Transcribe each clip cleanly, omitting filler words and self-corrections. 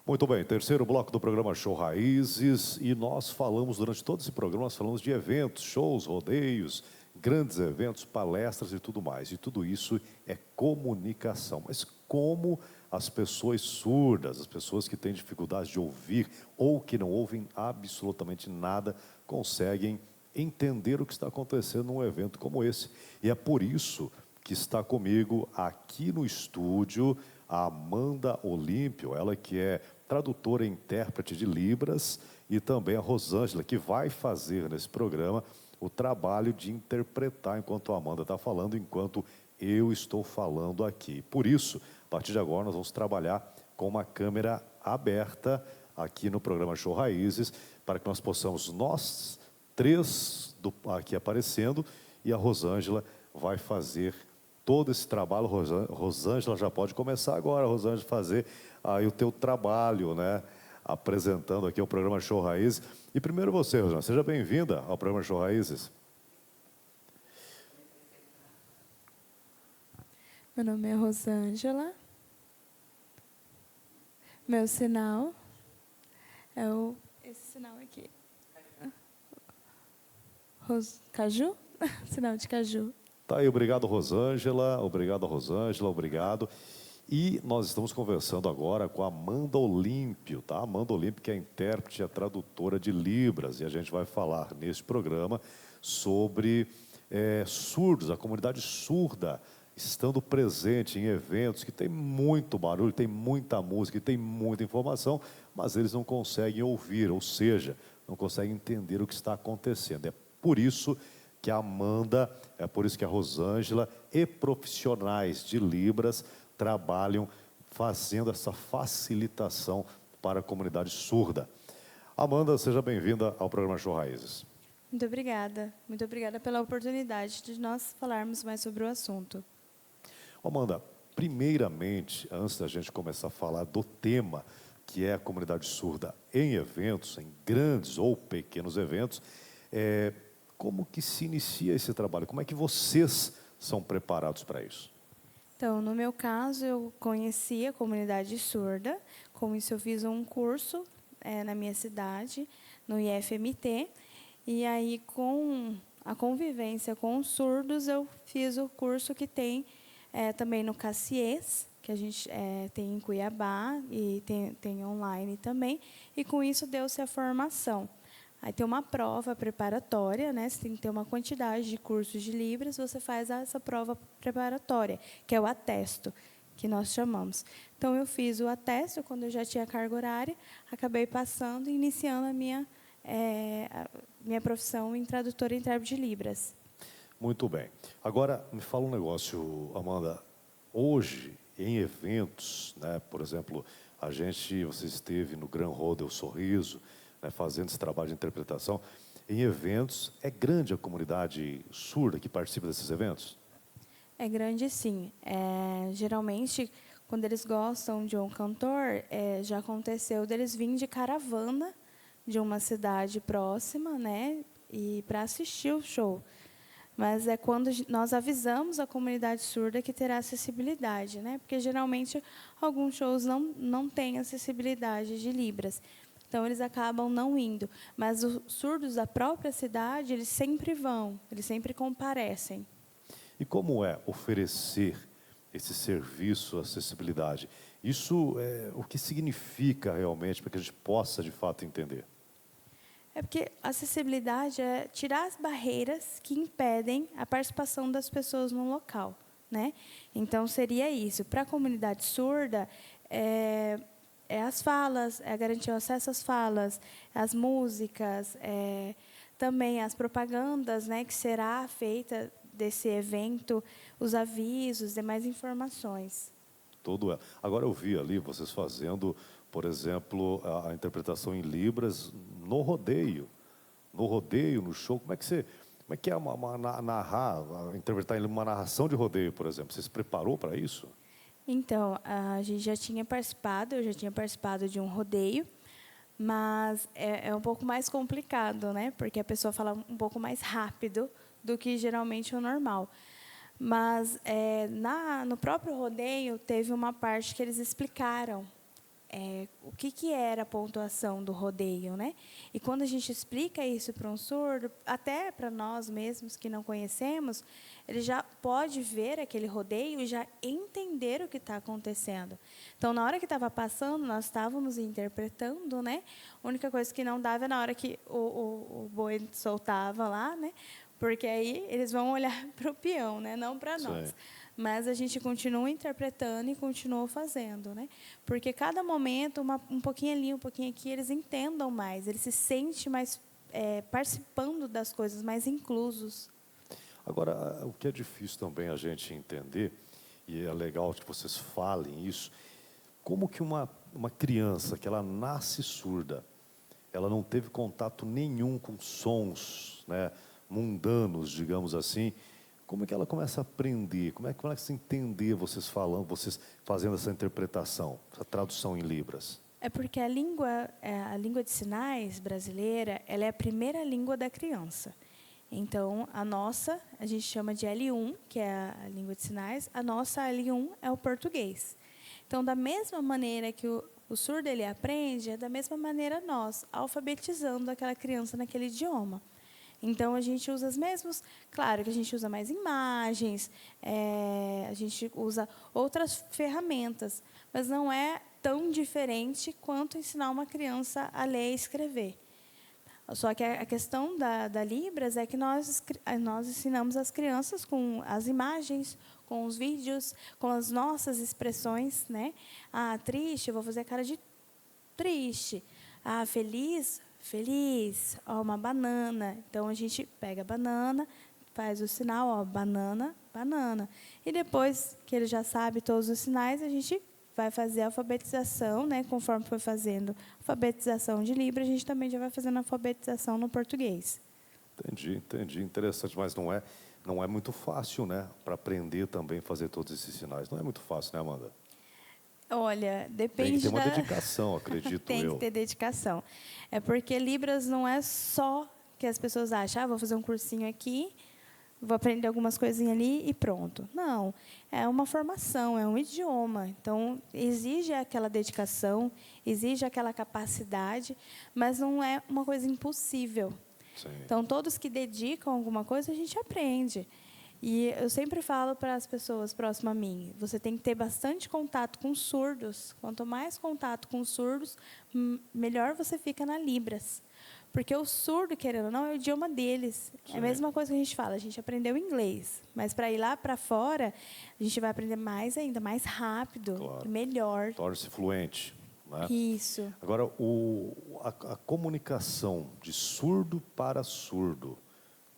Muito bem, terceiro bloco do programa Show Raízes, e nós falamos durante todo esse programa, nós falamos de eventos, shows, rodeios, grandes eventos, palestras e tudo mais. E tudo isso é comunicação. Mas como as pessoas surdas, as pessoas que têm dificuldade de ouvir ou que não ouvem absolutamente nada, conseguem entender o que está acontecendo num evento como esse? E é por isso que está comigo aqui no estúdio a Amanda Olímpio, ela que é tradutora e intérprete de Libras, e também a Rosângela, que vai fazer nesse programa o trabalho de interpretar enquanto a Amanda está falando, enquanto eu estou falando aqui. Por isso, a partir de agora, nós vamos trabalhar com uma câmera aberta aqui no programa Show Raízes, para que nós possamos, nós três aqui aparecendo, e a Rosângela vai fazer todo esse trabalho. Rosângela, já pode começar agora, Rosângela, fazer aí o teu trabalho, né? Apresentando aqui o programa Show Raízes. E primeiro você, Rosângela, seja bem-vinda ao programa Show Raízes. Meu nome é Rosângela. Meu sinal é esse sinal aqui. Caju? Sinal de caju. Tá aí, obrigado, Rosângela, obrigado, Rosângela, obrigado. E nós estamos conversando agora com a Amanda Olímpio, tá? Amanda Olímpio, que é intérprete e a tradutora de Libras, e a gente vai falar neste programa sobre surdos, a comunidade surda, estando presente em eventos que tem muito barulho, tem muita música, tem muita informação, mas eles não conseguem ouvir, ou seja, não conseguem entender o que está acontecendo. É por isso que a Amanda, é por isso que a Rosângela e profissionais de Libras trabalham fazendo essa facilitação para a comunidade surda. Amanda, seja bem-vinda ao programa Show Raízes. Muito obrigada. Muito obrigada pela oportunidade de nós falarmos mais sobre o assunto. Amanda, primeiramente, antes da gente começar a falar do tema, que é a comunidade surda em eventos, em grandes ou pequenos eventos, como que se inicia esse trabalho? Como é que vocês são preparados para isso? Então, no meu caso, eu conheci a comunidade surda. Com isso, eu fiz um curso na minha cidade, no IFMT. E aí, com a convivência com os surdos, eu fiz o curso que tem também no Cassies, que a gente tem em Cuiabá, e tem online também. E com isso, deu-se a formação. Aí tem uma prova preparatória, né? Você tem que ter uma quantidade de cursos de Libras, você faz essa prova preparatória, que é o atesto, que nós chamamos. Então, eu fiz o atesto quando eu já tinha carga horária, acabei passando e iniciando a minha profissão em tradutora e intérprete de Libras. Muito bem. Agora, me fala um negócio, Amanda. Hoje, em eventos, né, por exemplo, você esteve no Gran Rodeo Sorriso, né, fazendo esse trabalho de interpretação. Em eventos, é grande a comunidade surda que participa desses eventos? É grande, sim. Geralmente, quando eles gostam de um cantor, já aconteceu deles virem de caravana de uma cidade próxima, né, e para assistir o show. Mas é quando nós avisamos a comunidade surda que terá acessibilidade, né? Porque geralmente alguns shows não têm acessibilidade de Libras. Então eles acabam não indo. Mas os surdos da própria cidade, eles sempre vão, eles sempre comparecem. E como é oferecer esse serviço, acessibilidade? Isso o que significa realmente para que a gente possa de fato entender? É porque acessibilidade é tirar as barreiras que impedem a participação das pessoas no local, né? Então seria isso. Para a comunidade surda, as falas, garantir o acesso às falas, as músicas, também as propagandas, né, que será feita desse evento, os avisos, demais informações. Agora eu vi ali vocês fazendo, por exemplo, a interpretação em Libras no rodeio, no show. Como é que é interpretar em uma narração de rodeio, por exemplo? Você se preparou para isso? Então, a gente já tinha participado, eu já tinha participado de um rodeio, mas é um pouco mais complicado, né? Porque a pessoa fala um pouco mais rápido do que geralmente o normal. Mas no próprio rodeio teve uma parte que eles explicaram o que era a pontuação do rodeio, né? E quando a gente explica isso para um surdo, até para nós mesmos que não conhecemos, ele já pode ver aquele rodeio e já entender o que está acontecendo. Então, na hora que estava passando, nós estávamos interpretando, né? A única coisa que não dava é na hora que o boi soltava lá, né? Porque aí eles vão olhar para o peão, né? Não para nós. Sim. Mas a gente continua interpretando e continua fazendo, né? Porque cada momento, um pouquinho ali, um pouquinho aqui, eles entendam mais, eles se sentem mais participando das coisas, mais inclusos. Agora, o que é difícil também a gente entender, e é legal que vocês falem isso, como que uma criança que ela nasce surda, ela não teve contato nenhum com sons, né, mundanos, digamos assim, como é que ela começa a aprender? Como é que começa a entender vocês falando, vocês fazendo essa interpretação, essa tradução em Libras? É porque a língua de sinais brasileira, ela é a primeira língua da criança. Então, a nossa, a gente chama de L1, que é a língua de sinais, a nossa L1 é o português. Então, da mesma maneira que o surdo ele aprende, é da mesma maneira nós, alfabetizando aquela criança naquele idioma. Então, a gente usa as mesmas... Claro que a gente usa mais imagens, a gente usa outras ferramentas, mas não é tão diferente quanto ensinar uma criança a ler e escrever. Só que a questão da Libras é que nós ensinamos as crianças com as imagens, com os vídeos, com as nossas expressões, né? Ah, triste, eu vou fazer a cara de triste. Ah, feliz, feliz. Ó, uma banana. Então, a gente pega a banana, faz o sinal, ó, banana, banana. E depois que ele já sabe todos os sinais, a gente vai fazer a alfabetização, né? Conforme foi fazendo a alfabetização de Libra, a gente também já vai fazendo a alfabetização no português. Entendi. Interessante, mas não é muito fácil, né? Para aprender também fazer todos esses sinais. Não é muito fácil, né, Amanda? Olha, depende Tem que ter uma dedicação, acredito Tem eu. que ter dedicação. É porque Libras não é só que as pessoas acham, vou fazer um cursinho aqui, vou aprender algumas coisinhas ali e pronto. Não, é uma formação, é um idioma. Então, exige aquela dedicação, exige aquela capacidade, mas não é uma coisa impossível. Sim. Então, todos que dedicam alguma coisa, a gente aprende. E eu sempre falo para as pessoas próximas a mim, você tem que ter bastante contato com surdos. Quanto mais contato com surdos, melhor você fica na Libras. Porque o surdo, querendo ou não, é o idioma deles. Sim. É a mesma coisa que a gente fala, a gente aprendeu inglês. Mas para ir lá para fora, a gente vai aprender mais ainda, mais rápido, Claro. e melhor. Torne-se fluente, né? Isso. Agora, a comunicação de surdo para surdo,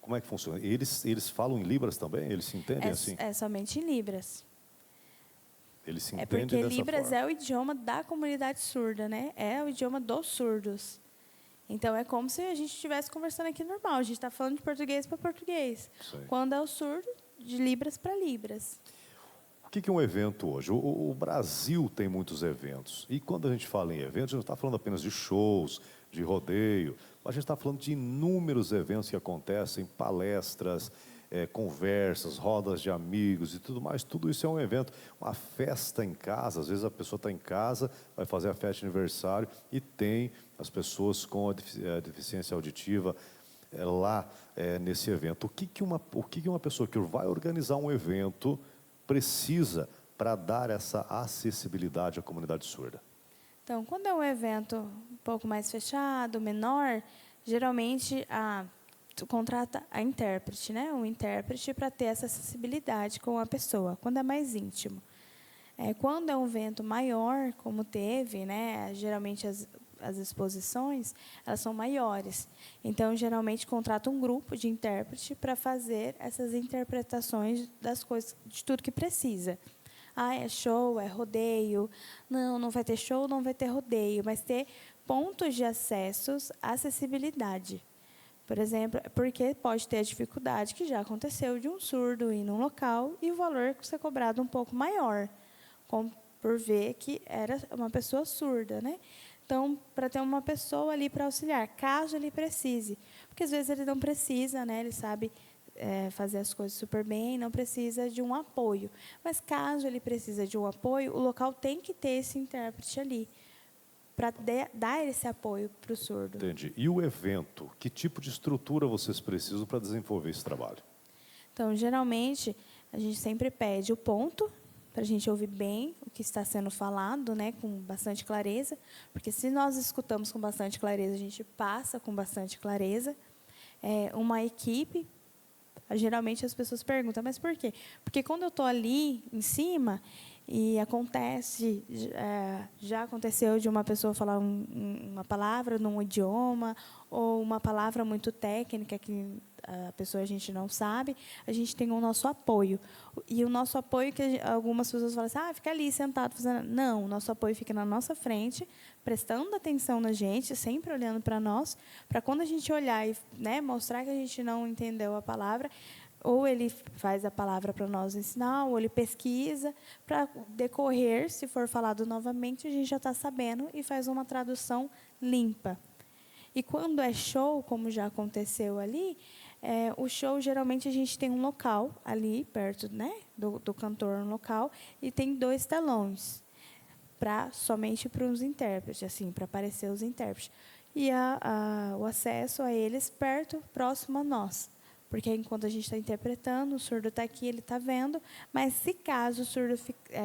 como é que funciona? Eles falam em Libras também? Eles se entendem assim? É somente em Libras. Eles se É entendem porque dessa Libras forma. é o idioma da comunidade surda, né? É o idioma dos surdos. Então, é como se a gente estivesse conversando aqui normal. A gente está falando de português para português. Sim. Quando é o surdo, de Libras para Libras. O que é um evento hoje? O Brasil tem muitos eventos. E quando a gente fala em eventos, a gente não está falando apenas de shows, de rodeio. Mas a gente está falando de inúmeros eventos que acontecem, palestras, conversas, rodas de amigos e tudo mais. Tudo isso é um evento. Uma festa em casa. Às vezes a pessoa está em casa, vai fazer a festa de aniversário e tem as pessoas com a deficiência auditiva lá nesse evento. O que uma pessoa que vai organizar um evento precisa para dar essa acessibilidade à comunidade surda? Então, quando é um evento um pouco mais fechado, menor, geralmente tu contrata a intérprete, né? Um intérprete para ter essa acessibilidade com a pessoa, quando é mais íntimo. Quando é um evento maior, como teve, né? Geralmente as exposições, elas são maiores. Então, geralmente, contrata um grupo de intérprete para fazer essas interpretações das coisas, de tudo que precisa. Ah, é show, é rodeio. Não vai ter show, não vai ter rodeio, mas ter pontos de acessos, acessibilidade. Por exemplo, porque pode ter a dificuldade que já aconteceu de um surdo ir num local e o valor ser cobrado um pouco maior, por ver que era uma pessoa surda, né? Então, para ter uma pessoa ali para auxiliar, caso ele precise. Porque, às vezes, ele não precisa, né? Ele sabe fazer as coisas super bem, não precisa de um apoio. Mas, caso ele precise de um apoio, o local tem que ter esse intérprete ali, para dar esse apoio para o surdo. Entendi. E o evento? Que tipo de estrutura vocês precisam para desenvolver esse trabalho? Então, geralmente, a gente sempre pede o ponto, para a gente ouvir bem o que está sendo falado, né, com bastante clareza, porque se nós escutamos com bastante clareza, a gente passa com bastante clareza. Uma equipe, geralmente as pessoas perguntam, mas por quê? Porque quando eu estou ali em cima e acontece, já aconteceu de uma pessoa falar uma palavra num idioma ou uma palavra muito técnica que a gente não sabe, a gente tem o nosso apoio. E o nosso apoio, que algumas pessoas falam assim, fica ali sentado fazendo. Não, o nosso apoio fica na nossa frente, prestando atenção na gente, sempre olhando para nós, para quando a gente olhar e, né, mostrar que a gente não entendeu a palavra, ou ele faz a palavra para nós ensinar, ou ele pesquisa, para decorrer, se for falado novamente, a gente já está sabendo e faz uma tradução limpa. E quando é show, como já aconteceu ali, o show, geralmente, a gente tem um local ali, perto, né, do cantor, um local, e tem 2 telões, somente para os intérpretes, assim, para aparecer os intérpretes. E o acesso a eles próximo a nós. Porque enquanto a gente está interpretando, o surdo está aqui, ele está vendo, mas se caso o surdo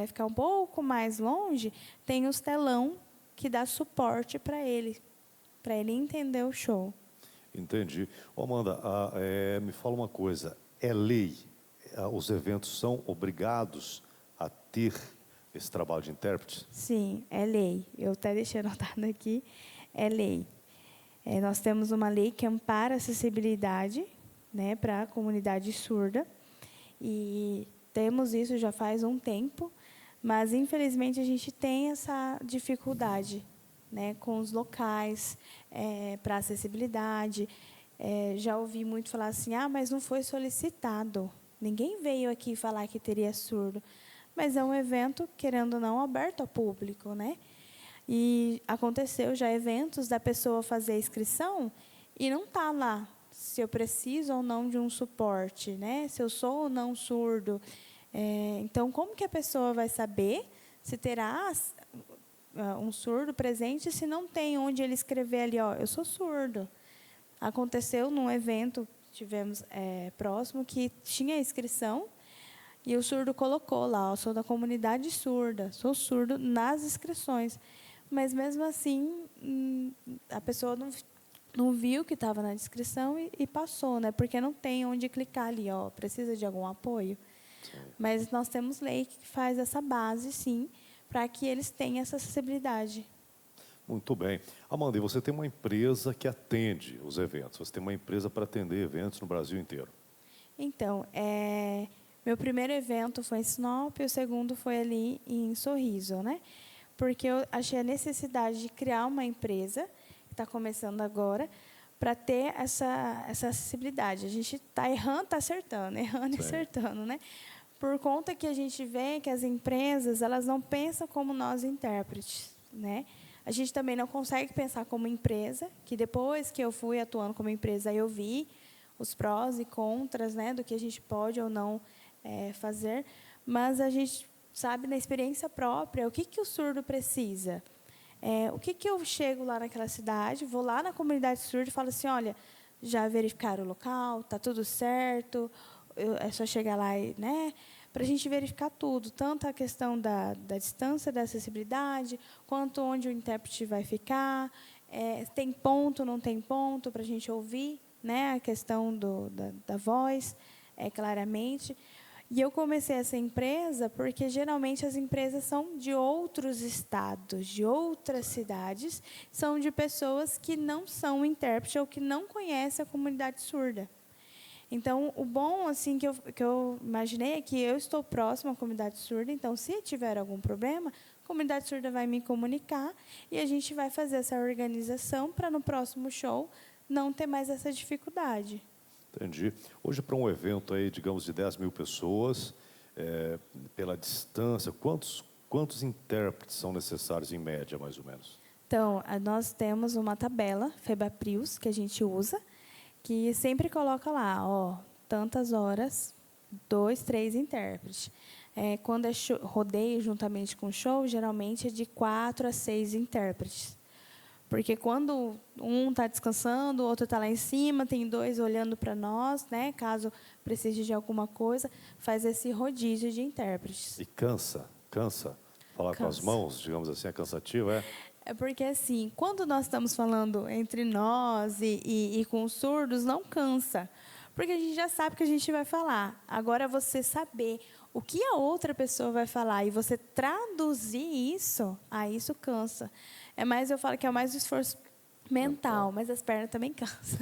ficar um pouco mais longe, tem os telão que dá suporte para ele entender o show. Entendi. Amanda, me fala uma coisa, é lei, os eventos são obrigados a ter esse trabalho de intérprete? Sim, é lei. Eu até deixei anotado aqui, é lei. Nós temos uma lei que ampara a acessibilidade, né, para a comunidade surda, e temos isso já faz um tempo, mas, infelizmente, a gente tem essa dificuldade, né, com os locais, para acessibilidade. Já ouvi muito falar assim, mas não foi solicitado. Ninguém veio aqui falar que teria surdo. Mas é um evento, querendo ou não, aberto ao público, né? E aconteceu já eventos da pessoa fazer a inscrição e não está lá se eu preciso ou não de um suporte, né? Se eu sou ou não surdo. Então, como que a pessoa vai saber se terá um surdo presente se não tem onde ele escrever ali, eu sou surdo? Aconteceu num evento que tivemos próximo que tinha inscrição e o surdo colocou lá, eu sou da comunidade surda, sou surdo nas inscrições. Mas, mesmo assim, a pessoa não viu que estava na descrição e passou, né? Porque não tem onde clicar ali, precisa de algum apoio. Sim. Mas nós temos lei que faz essa base, sim, para que eles tenham essa acessibilidade. Muito bem. Amanda, e você tem uma empresa que atende os eventos, você tem uma empresa para atender eventos no Brasil inteiro. Então, meu primeiro evento foi em Sinop, o segundo foi ali em Sorriso, né? Porque eu achei a necessidade de criar uma empresa, que está começando agora, para ter essa acessibilidade. A gente está errando, está acertando, errando e acertando, né? Por conta que a gente vê que as empresas, elas não pensam como nós intérpretes, né? A gente também não consegue pensar como empresa, que depois que eu fui atuando como empresa, eu vi os prós e contras, né, do que a gente pode ou não fazer, mas a gente sabe, na experiência própria, o que o surdo precisa. O que eu chego lá naquela cidade, vou lá na comunidade surda e falo assim, olha, já verificaram o local, está tudo certo, é só chegar lá, né, para a gente verificar tudo, tanto a questão da distância, da acessibilidade, quanto onde o intérprete vai ficar, tem ponto, não tem ponto, para a gente ouvir, né, a questão da voz, claramente. E eu comecei essa empresa porque, geralmente, as empresas são de outros estados, de outras cidades, são de pessoas que não são intérpretes ou que não conhecem a comunidade surda. Então, o bom, assim, que eu imaginei é que eu estou próximo à comunidade surda, então, se tiver algum problema, a comunidade surda vai me comunicar e a gente vai fazer essa organização para, no próximo show, não ter mais essa dificuldade. Entendi. Hoje, para um evento aí, digamos, de 10 mil pessoas, pela distância, quantos intérpretes são necessários em média, mais ou menos? Então, nós temos uma tabela, FEBAPRIUS, que a gente usa, que sempre coloca lá, tantas horas, 2, 3 intérpretes. Quando é rodeio juntamente com show, geralmente é de 4 a 6 intérpretes. Porque quando um está descansando, o outro está lá em cima, tem dois olhando para nós, né? Caso precise de alguma coisa, faz esse rodízio de intérpretes. E cansa. Falar com as Cansa. mãos, digamos assim, é cansativo, é? É porque, assim, quando nós estamos falando entre nós e com os surdos, não cansa. Porque a gente já sabe o que a gente vai falar. Agora, você saber o que a outra pessoa vai falar e você traduzir isso, aí isso cansa. Eu falo que é mais o esforço mental, mas as pernas também cansam.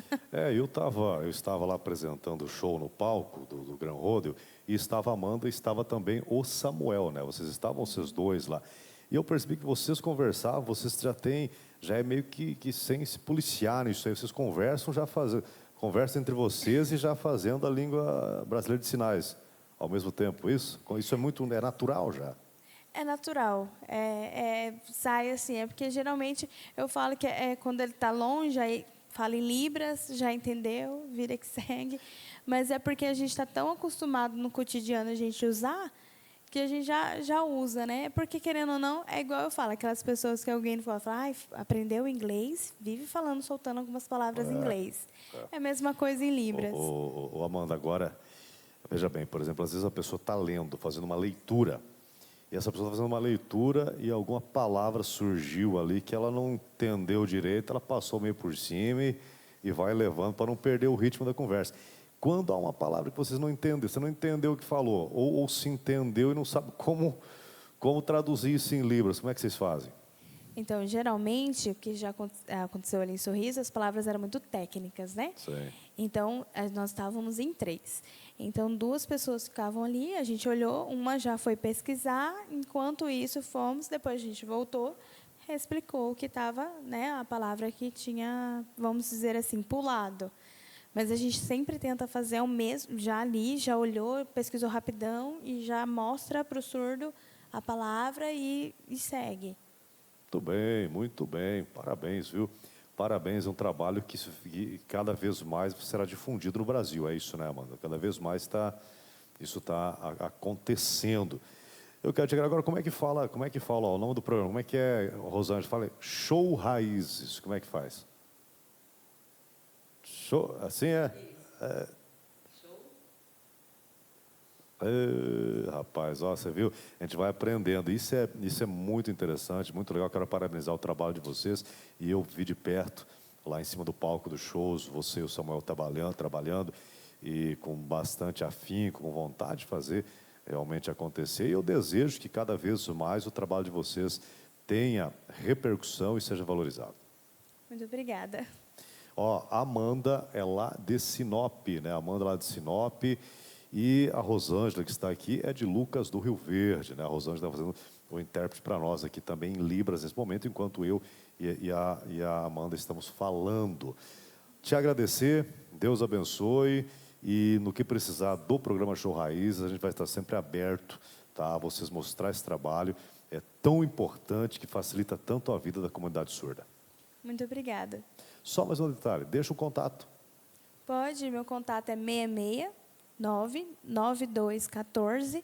Eu estava lá apresentando o show no palco do Gran Rodeo, e estava a Amanda e estava também o Samuel, né? Vocês dois lá. E eu percebi que vocês conversavam, vocês já é meio que sem se policiar nisso aí, vocês conversam entre vocês e já fazendo a língua brasileira de sinais ao mesmo tempo, isso? Isso é natural já. É natural, sai assim, porque geralmente eu falo que quando ele está longe, aí fala em libras, já entendeu, vira que segue, mas é porque a gente está tão acostumado no cotidiano a gente usar, que a gente já usa, né? Porque, querendo ou não, é igual eu falo, aquelas pessoas que alguém fala, aprendeu inglês, vive falando, soltando algumas palavras em inglês. É a mesma coisa em libras. Amanda, agora, veja bem, por exemplo, às vezes a pessoa está lendo, fazendo uma leitura, e essa pessoa está fazendo uma leitura e alguma palavra surgiu ali que ela não entendeu direito, ela passou meio por cima e vai levando para não perder o ritmo da conversa. Quando há uma palavra que vocês não entendem, você não entendeu o que falou, ou se entendeu e não sabe como traduzir isso em libras, como é que vocês fazem? Então, geralmente, o que já aconteceu ali em Sorriso, as palavras eram muito técnicas, né? Sim. Então, nós estávamos em 3. Então, 2 pessoas ficavam ali, a gente olhou, uma já foi pesquisar, enquanto isso depois a gente voltou, explicou o que estava, né, a palavra que tinha, vamos dizer assim, pulado. Mas a gente sempre tenta fazer o mesmo, já ali, já olhou, pesquisou rapidão e já mostra para o surdo a palavra e segue. Muito bem, parabéns, viu? Parabéns, é um trabalho que cada vez mais será difundido no Brasil, é isso, né, Amanda? Cada vez mais isso está acontecendo. Eu quero te dizer agora como é que fala ó, o nome do programa, como é que é, Rosângela? Fala Show Raízes, como é que faz? Show, assim é? Rapaz, ó, você viu? A gente vai aprendendo. Isso é muito interessante, muito legal. Quero parabenizar o trabalho de vocês. E eu vi de perto, lá em cima do palco dos shows, você e o Samuel trabalhando e com bastante afinco, com vontade de fazer realmente acontecer. E eu desejo que cada vez mais o trabalho de vocês tenha repercussão e seja valorizado. Muito obrigada. Ó, a Amanda é lá de Sinop, né? A Amanda lá de Sinop. E a Rosângela, que está aqui, é de Lucas do Rio Verde, né? A Rosângela está fazendo o intérprete para nós aqui também em Libras nesse momento, enquanto eu e a Amanda estamos falando. Te agradecer, Deus abençoe, e no que precisar do programa Show Raízes, a gente vai estar sempre aberto, tá? A vocês mostrar esse trabalho, é tão importante que facilita tanto a vida da comunidade surda. Muito obrigada. Só mais um detalhe, deixa o contato. Pode, meu contato é 669-9214-7009.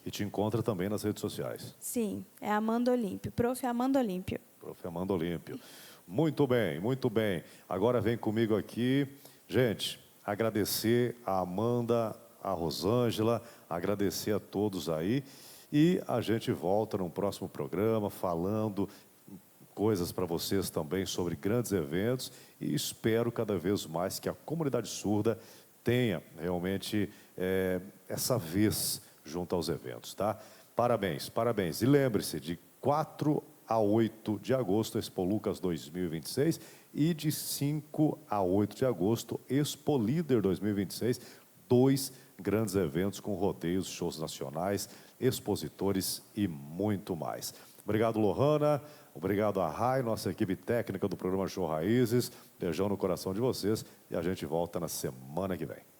E te encontra também nas redes sociais. Sim, é Amanda Olímpio, Prof. Amanda Olímpio. Prof. Amanda Olímpio. Muito bem, muito bem. Agora vem comigo aqui, gente, agradecer a Amanda, a Rosângela, agradecer a todos aí. E a gente volta num próximo programa falando coisas para vocês também sobre grandes eventos e espero cada vez mais que a comunidade surda tenha realmente essa vez junto aos eventos, tá? Parabéns, parabéns. E lembre-se, de 4 a 8 de agosto, Expo Lucas 2026 e de 5 a 8 de agosto, Expo Líder 2026, 2 grandes eventos com rodeios, shows nacionais, expositores e muito mais. Obrigado, Lohana. Obrigado a Rai, nossa equipe técnica do programa Show Raízes. Beijão no coração de vocês e a gente volta na semana que vem.